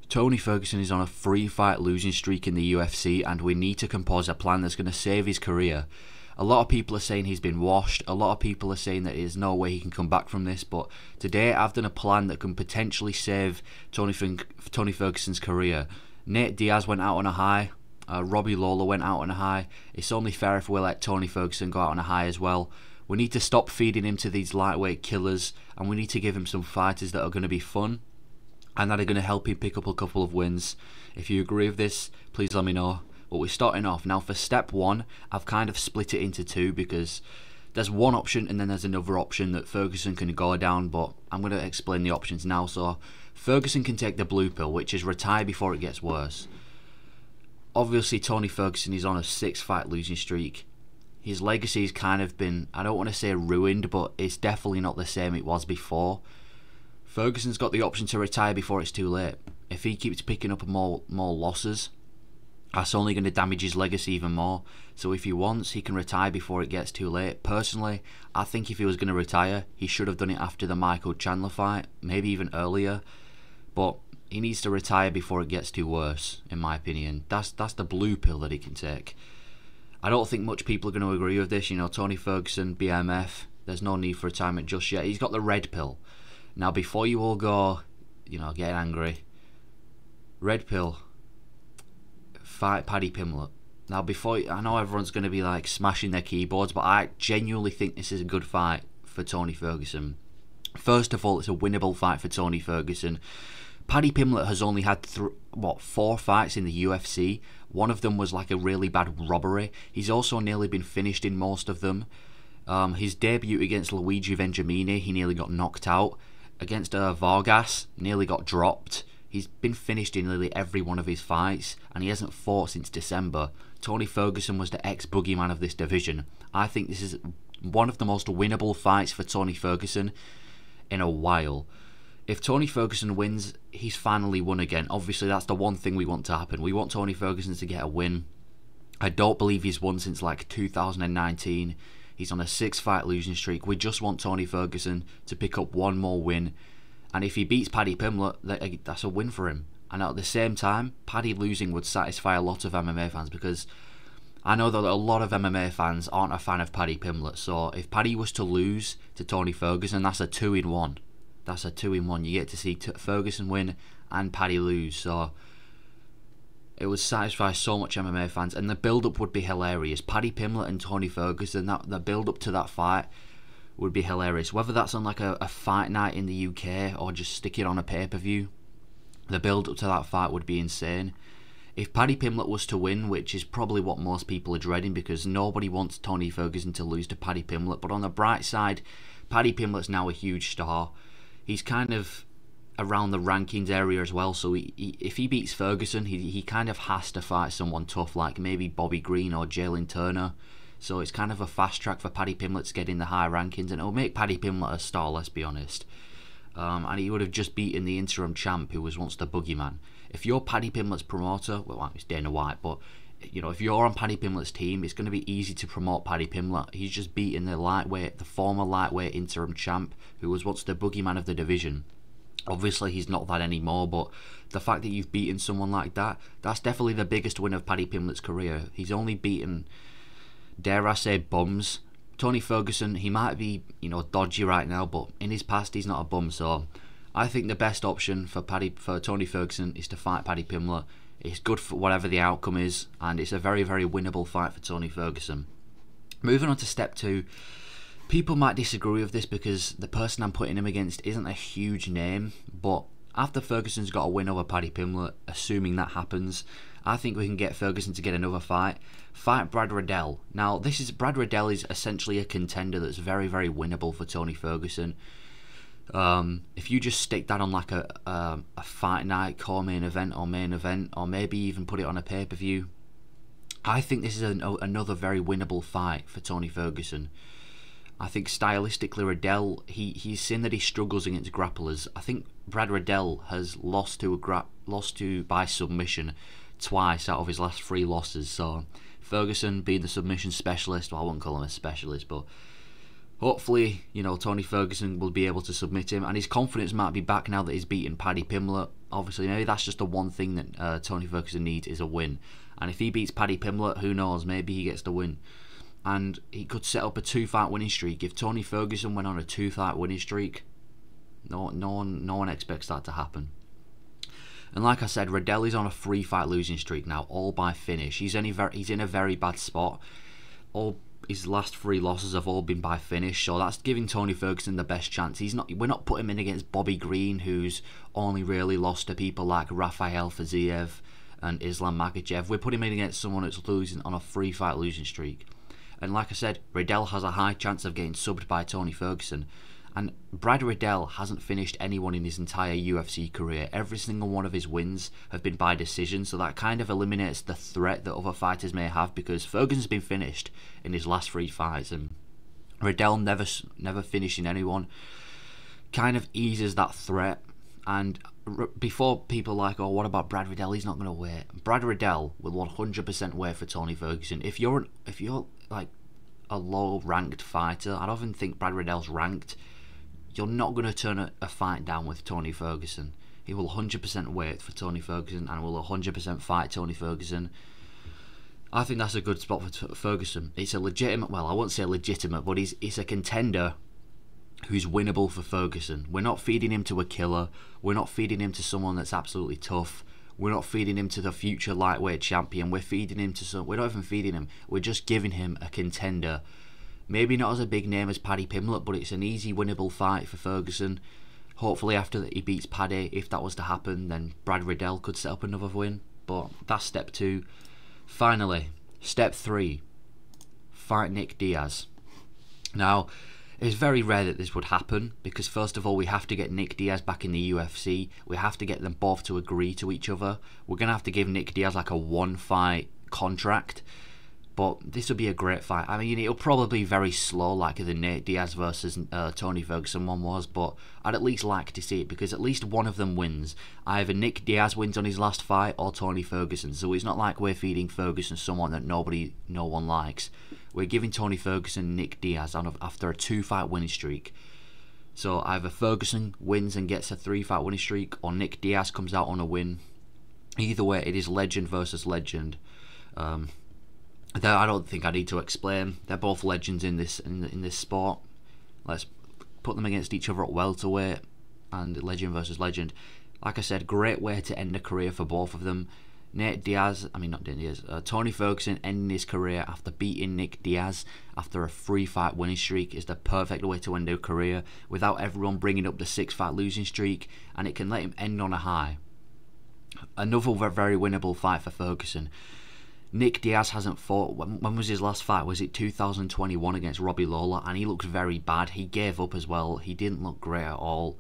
Tony Ferguson is on a 3-fight losing streak in the UFC, and we need to compose a plan that's going to save his career. A lot of people are saying he's been washed. A lot of people are saying that there's no way he can come back from this. But today I've done a plan that can potentially save Tony Ferguson's career. Nate Diaz went out on a high. Robbie Lawler went out on a high. It's only fair if we let Tony Ferguson go out on a high as well. We need to stop feeding him to these lightweight killers, and we need to give him some fighters that are going to be fun and that are going to help him pick up a couple of wins. If you agree with this, please let me know. But we're starting off. Now for step one, I've kind of split it into two because there's one option and then there's another option that Ferguson can go down, but I'm going to explain the options now. So Ferguson can take the blue pill, which is retire before it gets worse. Obviously Tony Ferguson is on a 6-fight losing streak. His legacy has kind of been, I don't want to say ruined, but it's definitely not the same it was before. Ferguson's got the option to retire before it's too late. If he keeps picking up more losses, that's only going to damage his legacy even more. So if he wants, he can retire before it gets too late. Personally, I think if he was going to retire, he should have done it after the Michael Chandler fight, maybe even earlier. But he needs to retire before it gets too worse, in my opinion. That's the blue pill that he can take. I don't think much people are going to agree with this. You know, Tony Ferguson, BMF, there's no need for retirement just yet. He's got the red pill. Now, before you all go, you know, getting angry, red pill, fight Paddy Pimblett. Now, I know everyone's going to be like smashing their keyboards, but I genuinely think this is a good fight for Tony Ferguson. First of all, it's a winnable fight for Tony Ferguson. Paddy Pimblett has only had 4 fights in the UFC. One of them was like a really bad robbery. He's also nearly been finished in most of them. His debut against Luigi Vengemini, he nearly got knocked out. Against Vargas, nearly got dropped. He's been finished in nearly every one of his fights, and he hasn't fought since December. Tony Ferguson was the ex-boogeyman of this division. I think this is one of the most winnable fights for Tony Ferguson in a while. If Tony Ferguson wins, he's finally won again. Obviously, that's the one thing we want to happen. We want Tony Ferguson to get a win. I don't believe he's won since like 2019. He's on a 6-fight losing streak. We just want Tony Ferguson to pick up one more win. And if he beats Paddy Pimblett, that's a win for him. And at the same time, Paddy losing would satisfy a lot of MMA fans, because I know that a lot of MMA fans aren't a fan of Paddy Pimblett. So if Paddy was to lose to Tony Ferguson, that's a 2-in-1. That's a 2-in-1. You get to see Ferguson win and Paddy lose. So it would satisfy so much MMA fans, and the build-up would be hilarious. Paddy Pimblett and Tony Ferguson, the build-up to that fight would be hilarious. Whether that's on like a fight night in the UK or just stick it on a pay-per-view, the build-up to that fight would be insane. If Paddy Pimblett was to win, which is probably what most people are dreading, because nobody wants Tony Ferguson to lose to Paddy Pimblett, but on the bright side, Paddy Pimblett's now a huge star. He's kind of around the rankings area as well, so if he beats Ferguson, he kind of has to fight someone tough, like maybe Bobby Green or Jalen Turner. So it's kind of a fast track for Paddy Pimblett to get in the high rankings, and it'll make Paddy Pimblett a star, let's be honest. And he would have just beaten the interim champ, who was once the boogeyman. If you're Paddy Pimblett's promoter, well, it's Dana White, but you know, if you're on Paddy Pimblett's team, it's going to be easy to promote Paddy Pimblett. He's just beaten the former lightweight interim champ, who was once the boogeyman of the division. Obviously, he's not that anymore, but the fact that you've beaten someone like that, that's definitely the biggest win of Paddy Pimblett's career. He's only beaten, dare I say, bums. Tony Ferguson, he might be, you know, dodgy right now, but in his past, he's not a bum. So I think the best option for Tony Ferguson is to fight Paddy Pimblett. It's good for whatever the outcome is, and it's a very, very winnable fight for Tony Ferguson. Moving on to step 2. People might disagree with this because the person I'm putting him against isn't a huge name, but after Ferguson's got a win over Paddy Pimblett, assuming that happens, I think we can get Ferguson to get another fight. Fight Brad Riddell. Now, Brad Riddell is essentially a contender that's very, very winnable for Tony Ferguson. If you just stick that on like a fight night, co-main event, or main event, or maybe even put it on a pay-per-view, I think this is another very winnable fight for Tony Ferguson. I think stylistically, Riddell, he's seen that he struggles against grapplers. I think Brad Riddell has lost to by submission twice out of his last 3 losses. So Ferguson, being the submission specialist, well, I wouldn't call him a specialist, but hopefully, you know, Tony Ferguson will be able to submit him, and his confidence might be back now that he's beaten Paddy Pimblett. obviously maybe that's just the one thing that Tony Ferguson needs is a win. And if he beats Paddy Pimblett, who knows, maybe he gets the win. And he could set up a 2-fight winning streak. If Tony Ferguson went on a 2-fight winning streak, no one expects that to happen. And like I said, Riddell is on a 3-fight losing streak now, all by finish. He's in a very bad spot. All his last 3 losses have all been by finish, so that's giving Tony Ferguson the best chance. We're not putting him in against Bobby Green, who's only really lost to people like Rafael Fiziev and Islam Makhachev. We're putting him in against someone that's losing on a 3-fight losing streak. And like I said, Riddell has a high chance of getting subbed by Tony Ferguson. And Brad Riddell hasn't finished anyone in his entire UFC career. Every single one of his wins have been by decision, so that kind of eliminates the threat that other fighters may have, because Ferguson's been finished in his last 3 fights, and Riddell never finishing anyone kind of eases that threat. And before people are like, oh, what about Brad Riddell? He's not going to wait. Brad Riddell will 100% wait for Tony Ferguson. If you're like a low-ranked fighter, I don't even think Brad Riddell's ranked, you're not going to turn a fight down with Tony Ferguson. He will 100% wait for Tony Ferguson and will 100% fight Tony Ferguson. I think that's a good spot for Ferguson. It's a legitimate, well, I won't say legitimate, but it's a contender who's winnable for Ferguson. We're not feeding him to a killer. We're not feeding him to someone that's absolutely tough. We're not feeding him to the future lightweight champion. We're feeding him to we're not even feeding him. We're just giving him a contender. Maybe not as a big name as Paddy Pimblett, but it's an easy winnable fight for Ferguson. Hopefully after he beats Paddy, if that was to happen, then Brad Riddell could set up another win. But that's step 2. Finally, step 3. Fight Nick Diaz. Now, it's very rare that this would happen, because first of all, we have to get Nick Diaz back in the UFC. We have to get them both to agree to each other. We're going to have to give Nick Diaz like a 1-fight contract. But this will be a great fight. I mean, it'll probably be very slow, like the Nate Diaz versus Tony Ferguson one was, but I'd at least like to see it, because at least one of them wins. Either Nick Diaz wins on his last fight, or Tony Ferguson. So it's not like we're feeding Ferguson someone that no one likes. We're giving Tony Ferguson Nick Diaz after a 2-fight winning streak. So either Ferguson wins and gets a 3-fight winning streak, or Nick Diaz comes out on a win. Either way, it is legend versus legend. I don't think I need to explain. They're both legends in this sport. Let's put them against each other at welterweight, and legend versus legend. Like I said, great way to end a career for both of them. Tony Ferguson ending his career after beating Nick Diaz after a 3-fight winning streak is the perfect way to end a career, without everyone bringing up the 6-fight losing streak, and it can let him end on a high. Another very winnable fight for Ferguson. Nick Diaz hasn't fought. When was his last fight? Was it 2021 against Robbie Lawler? And he looked very bad. He gave up as well. He didn't look great at all.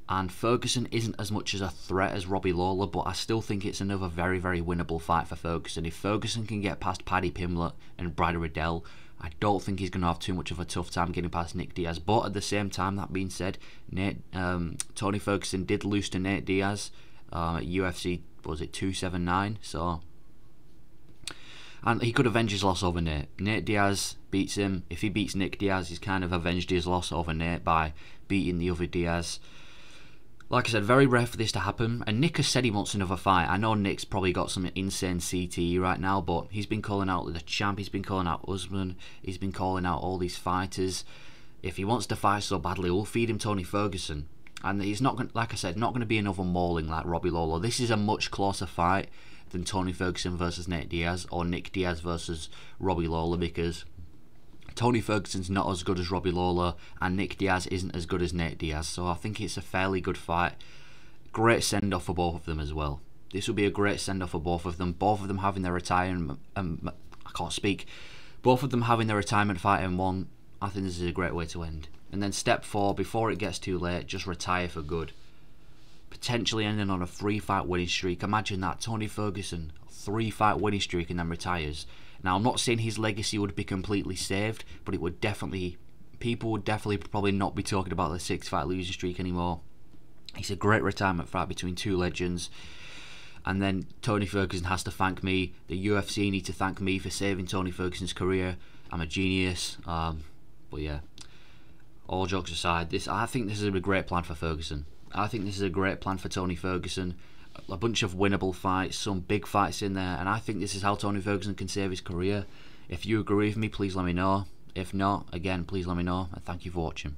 And Ferguson isn't as much as a threat as Robbie Lawler, but I still think it's another very, very winnable fight for Ferguson. If Ferguson can get past Paddy Pimblett and Brad Riddell, I don't think he's going to have too much of a tough time getting past Nick Diaz. But at the same time, that being said, Tony Ferguson did lose to Nate Diaz at UFC, was it 279? So... and he could avenge his loss over Nate. Nate Diaz beats him. If he beats Nick Diaz, he's kind of avenged his loss over Nate by beating the other Diaz. Like I said, very rare for this to happen. And Nick has said he wants another fight. I know Nick's probably got some insane CTE right now, but he's been calling out the champ. He's been calling out Usman. He's been calling out all these fighters. If he wants to fight so badly, we'll feed him Tony Ferguson. And he's not going, like I said, not going to be another mauling like Robbie Lawler. This is a much closer fight than Tony Ferguson versus Nate Diaz, or Nick Diaz versus Robbie Lawler, because Tony Ferguson's not as good as Robbie Lawler, and Nick Diaz isn't as good as Nate Diaz. So I think it's a fairly good fight. Great send-off for both of them as well. This will be a great send-off for both of them. Both of them having their retirement... I can't speak. Both of them having their retirement fight in one. I think this is a great way to end. And then step 4, before it gets too late, just retire for good. Potentially ending on a 3-fight winning streak. Imagine that, Tony Ferguson, 3-fight winning streak and then retires. Now, I'm not saying his legacy would be completely saved, but it would definitely... people would definitely probably not be talking about the 6-fight losing streak anymore. It's a great retirement fight between two legends. And then Tony Ferguson has to thank me. The UFC need to thank me for saving Tony Ferguson's career. I'm a genius. But yeah, all jokes aside, I think this is a great plan for Ferguson. I think this is a great plan for Tony Ferguson. A bunch of winnable fights, some big fights in there, and I think this is how Tony Ferguson can save his career. If you agree with me, please let me know. If not, again, please let me know, and thank you for watching.